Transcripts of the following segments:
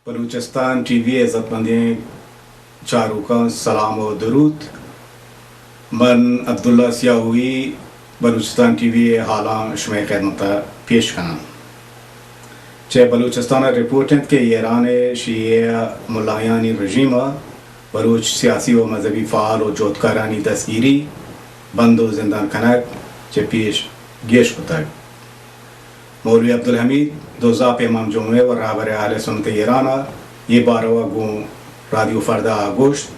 Balochistan T V عزت مندیں چاروں کا سلام و درود. من عبداللہ سیاہوی بلوچستان ٹی وی حالاں شمع خدمت پیش کنم. چه بلوچستان رپورٹنٹ کے ایران شیعہ ملایانی رژیمہ بلوچ سیاسی و مذہبی فعال و جوتکارانی دستگیری بند و زندان کنک چه پیش گیش کتک. مولوی عبدالحمید دوزاپ امام جمعہ و رہبر اہل سنت ایران یہ 12 گوں رادیو فردا آگوشت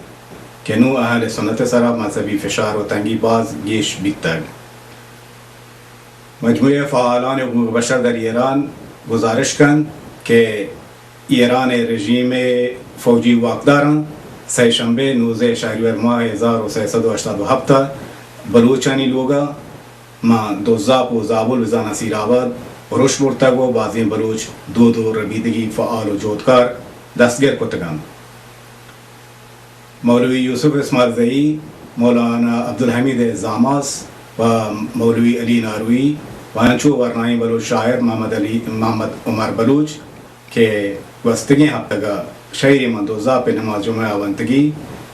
کہ نو اہل سنت سرا مذہبی فشار و تنگی باز گیش بیتگ. مجموعہ فعالان حقوق بشر در ایران گزارش کن کہ ایران رژیم فوجی واقداران سہ شنبے 19 شہریور ماہ 1387 بلوچانی لوگا ماں دوزاپ و زابل وزا نصیر آباد روش مرتگ و بازین بلوچ دو ربیدگی فعال و جوتکار دستگیر کتگان. مولوی یوسف اسماعیل زئی، مولانا عبدالحمید زاماس و مولوی علی ناروی و انچو ورنائی بلوچ شاعر محمد عمر بلوچ کے وستگی ہفتگا شہری مندوزہ پہ نماز جمعہ ونتگی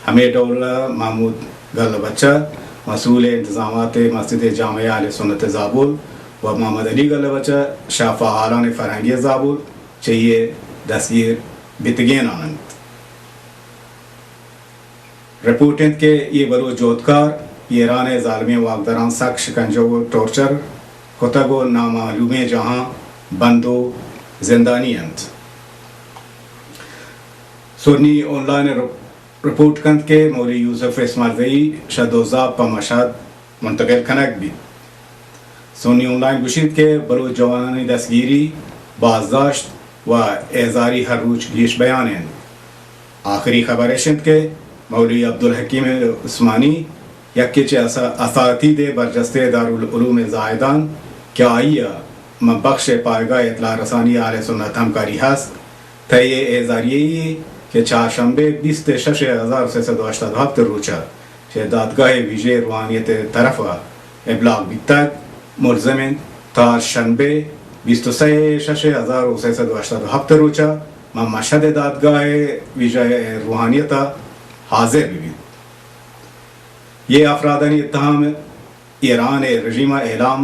ہمیں ڈولہ محمود گل بچہ مسئول انتظامات مسجد جامعہ اہل سنت زابل و محمد علی گل بچہ شاہ فعالان فرہنگی زابل چاہیے دستگیر بتگین آنند. رپورٹنٹ کے یہ بلوچ جوتکار ایران ظالمی واقداران سخت شکنجہ و ٹورچر کتگ و نامعلوم جہاں بند و زندانی انت. سنی آن لائن رپورٹ کند کے مولوی یوسف اسماعیل زئی شدوزاب پا مشہد منتقل کنک بھی. سنی آن لائن گوشید کے بلوچ جوانانی دستگیری بازداشت و اعزاری ہر روز گیش بیان ہیں. آخری خبر اشند کے مولوی عبدالحکیم عثمانی یکچ اساتید برجستے دارالعلوم زاہدان کیا آئیہ مبخش پائگاہ اطلاع رسانی اہل سنت ہمکاری ہست تیہ اعزاریہی کہ چہارشنبے 20/6/1387 روچہ چہ دادگاہ ویژے روحانیت طرف ابلاغ بیتگ ملزمن تا شنبے 23/6/1387 روچہ مشہد دادگاہ ویژے روحانیت حاضر بھی. یہ افرادانی اتہام ایران رژیمہ اعلام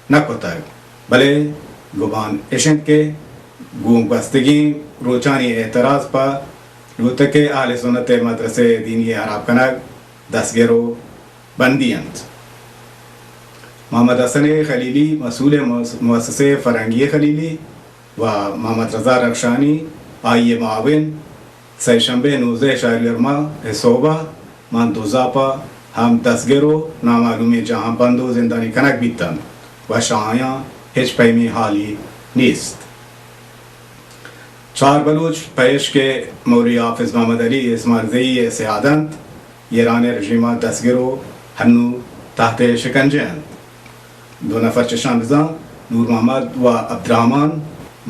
نہ کتگ بلے گبان اشند کے گونگ بستگی روچانی اعتراض پا لوتک اہل سنت مدرسے دینی عراب کنگ دستگیرو بندی انت. محمد حسن خلیلی مسئول مؤسسے فرنگی خلیلی و محمد رضا رخشانی آئیے معاون سہ شنبے 19 شہریور ماہ صوبہ من دوزاپا ہم دستگیرو نامعلوم جہاں بندو زندانی کنک بیتن و شاہیاں ہچ پیمی حالی نیست. 4 بلوچ پیش کے مولوی حافظ محمد علی اسماعیل زئی سیادند ایران رژیمہ دستگیرو ہنو تحت شکنجے ہیں. 2 نفر چشان رضا نور محمد و عبدالرحمن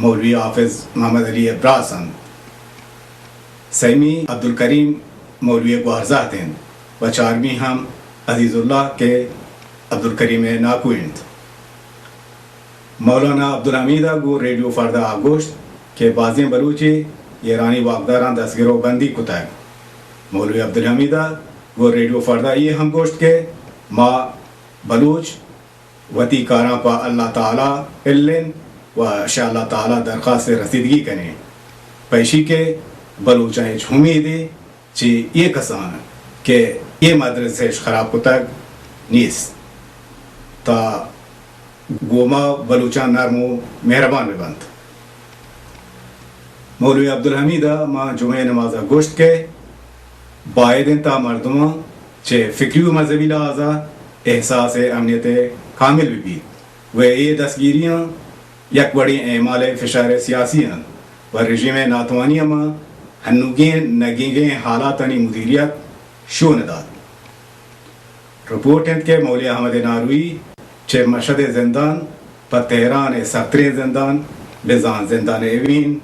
مولوی حافظ محمد علی ابراسن سیمی عبدالکریم مولوی گوارزات ہیں و 4ویں ہم عزیز اللہ کے عبدالکریم ناکوئند. مولانا عبدالحمیدہ گو ریڈیو فردا آگوشت کہ بازیں بلوچی ایرانی واقداران دستگیرو بندی کتگ. مولوی عبدالحمیدہ گو ریڈیو فردا یہ ہم گوشت کے ما بلوچ وتی کاراں پا اللہ تعالیٰ علن و شاء اللہ تعالیٰ درخواست رسیدگی کریں پیشی کے بلوچائیں جھومی دی چی یہ کسان کہ یہ مدرسے خراب کتگ نیست تا گوما بلوچان نرم و مہربان ببند. مولوی عبدالحمیدہ ماں جمعہ نمازہ گوشت کے باعدن تا مردمہ چے فکری و مذہبی لحاظہ احساس امنیت کامل بھی و یہ دستگیریاں یک بڑی اعمال فشار سیاسی ہیں و رژیم ناتوانی ماں ہنوگین نگینگیں حالاتانی مدیریت شون داد. رپورٹنٹ کے مولوی احمد ناروی چے مشہد زندان پر تہران سخترین زندان بزان زندان ایوین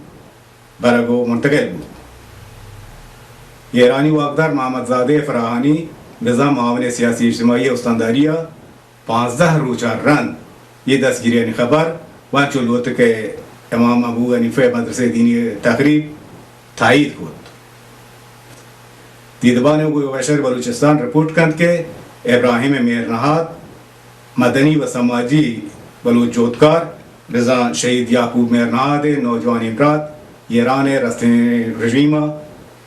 برگو منتقل بود. ایرانی واقدار محمد زادہ فراہانی بزا معاون سیاسی اجتماعی استانداریہ 15 روچہ رن یہ دستگیری خبر وہاں چلوت کے امام ابو حنیفہ مدرسے دینی تقریب تایید کد. دیدبان گوی وشر بلوچستان رپورٹ کند که ابراهیم میرنهاد مدنی و سماجی بلوچ جوتکار رضا شہید یعقوب میرنہاد نوجوان امرات ایران رژیمہ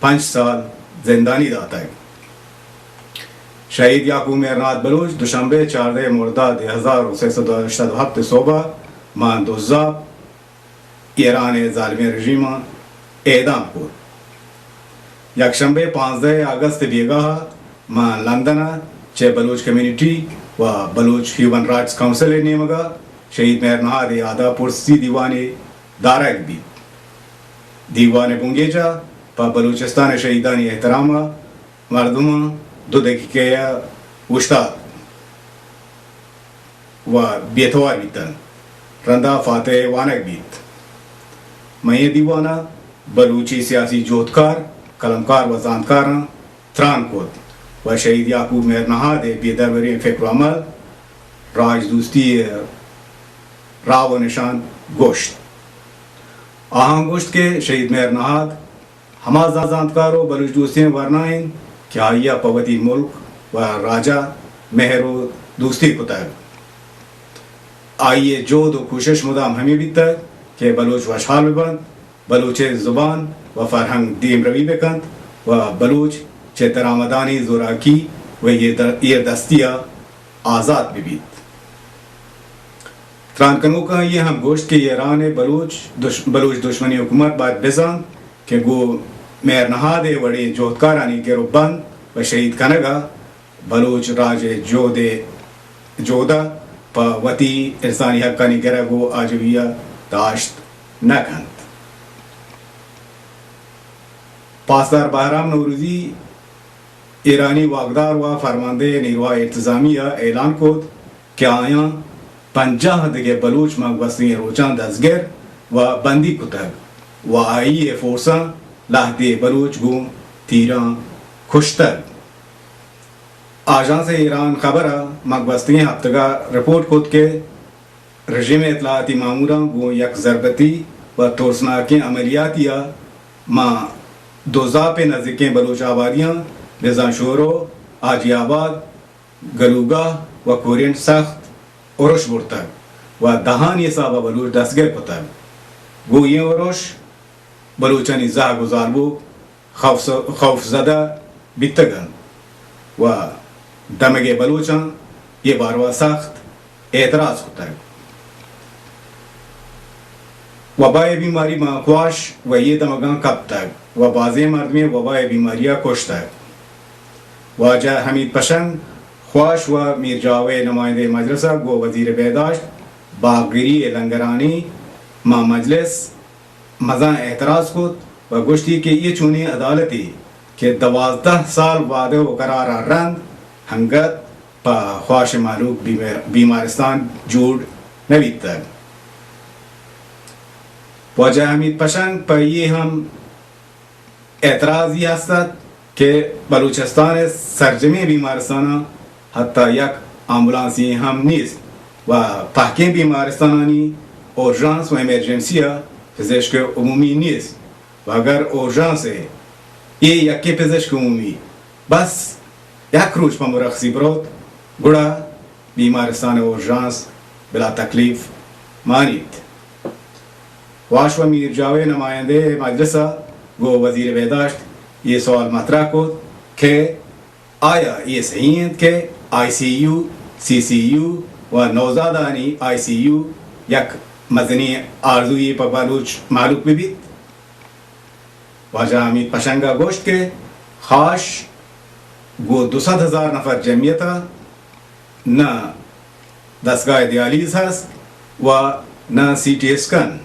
5 سال زندانی داتا ہے. شہید یعقوب میرنہاد بلوچ دوشنبه 14 مرداد 1387 صبح مان دوزاب ایران ظالم رژیمہ اعدام کو. یکشنبه 15 اگست بیگاہ مان لندن چه بلوچ کمیونٹی و بلوچ ہیومن رائٹس کونسل نیمگا شہید میرنہاد آدھا پرسی دیوانی دارک بھی دیوان بونگیجا پا بلوچستان شہیدانی احترامہ مردم 2 دقیقہ اشتاد و بیتوار بیتن رندہ فاتح وانک بیت. میں دیوانہ بلوچی سیاسی جوتکار قلمکار و زانکار تران کود و شہید یعقوب میرنہاد بیدروری فکر و عمل راج دوستی راو و نشان گوشت. آہاں گوشت کے شہید میرنہاد ہما زانتکارو بلوچ دوستی ورنائیں کہ آئیا پوتی ملک و راجہ مہر و دوستی کتاب آئیے جود و کوشش مدام ہمیں بھی تک کہ بلوچ وشحال ببند بلوچ زبان و فرہنگ دیم روی بکند و بلوچ چه ترامدانی زوراکی و یہ دستیہ آزاد ببید. ترانکنوں کا یہ ہم گوشت کے ایران بلوچ دشمنی حکومت بعد بزن کہ گو میرنہاد وڑی جوتکارانی کے ربند و شہید کنگا بلوچ راج جودا پا وطی انسانی حقانی گرہ گو آجویہ داشت نکند. پاسدار بہرام نوروزی ایرانی واقدار و فرماندے نیروہ انتظامیہ اعلان کود کہ آیاں 50 دیگه بلوچ مگوستی روچان دزگر و بندی کتگ و آئی فورسان لحظه بلوچ گوم تیران کشتگ. آژانس ایران خبرہ مگوستی ہفتگا رپورٹ کود کہ رژیم اطلاعاتی ماموراں گو یک ضربتی و ترسناکی عملیاتیا ماں دوزا پہ نزدیکیں بلوچ آبادیاں نظام شورو آجی آباد گلوگاہ و کورین سخت اورش برتگ و دهان صاحب بلوچ دستگر کتگ. گو یہ اورش بلوچانی زہ گزار بو خوف زدہ بیتگن و دمگ بلوچان یہ باروا سخت اعتراض کتگ. وبائے بیماری ماخواش و یہ دمگان کب تک و بازے مرد میں وبائے بیماریاں کشتگ. واجہ حمید پشنگ خواش و میر جاوے نمائندے مجلسہ گو وزیر بہداشت باغگری لنگرانی ماں مجلس مزاں اعتراض کت و گوشتی کہ یہ چونی عدالتی کہ 12 سال وعدے و قرار رند ہنگت پا خواش معلوق بیمارستان جوڑ نوید تک. واجہ حمید پشنگ پا یہ ہم اعتراض یہ ہستت کہ بلوچستان سرجمی بیمارستانہ حتی یک آمبولانسی ہم نیست و تحکیم بیمارستانی اورژانس و ایمرجنسی پزشک عمومی نیست و اگر اورژانس یہ یکی پزشک عمومی بس یک روز پا مرخصی بروت گڑا بیمارستان اورژانس بلا تکلیف مانید. واش و میر جاوے نمائندے مجلسہ گو وزیر بہداشت یہ سوال مطرح کو کہ آیا یہ صحیح ہے کہ آئی سی یو سی سی یو و نوزادانی آئی سی یو یک مدنی آرزوی پا بلوچ معلوق بھی. واجہ حمید پشنگا گوشت کے خاش گو 200,000 نفر جمعیتا نہ دستگاہ دیالیز ہست و نہ سی ٹی اسکن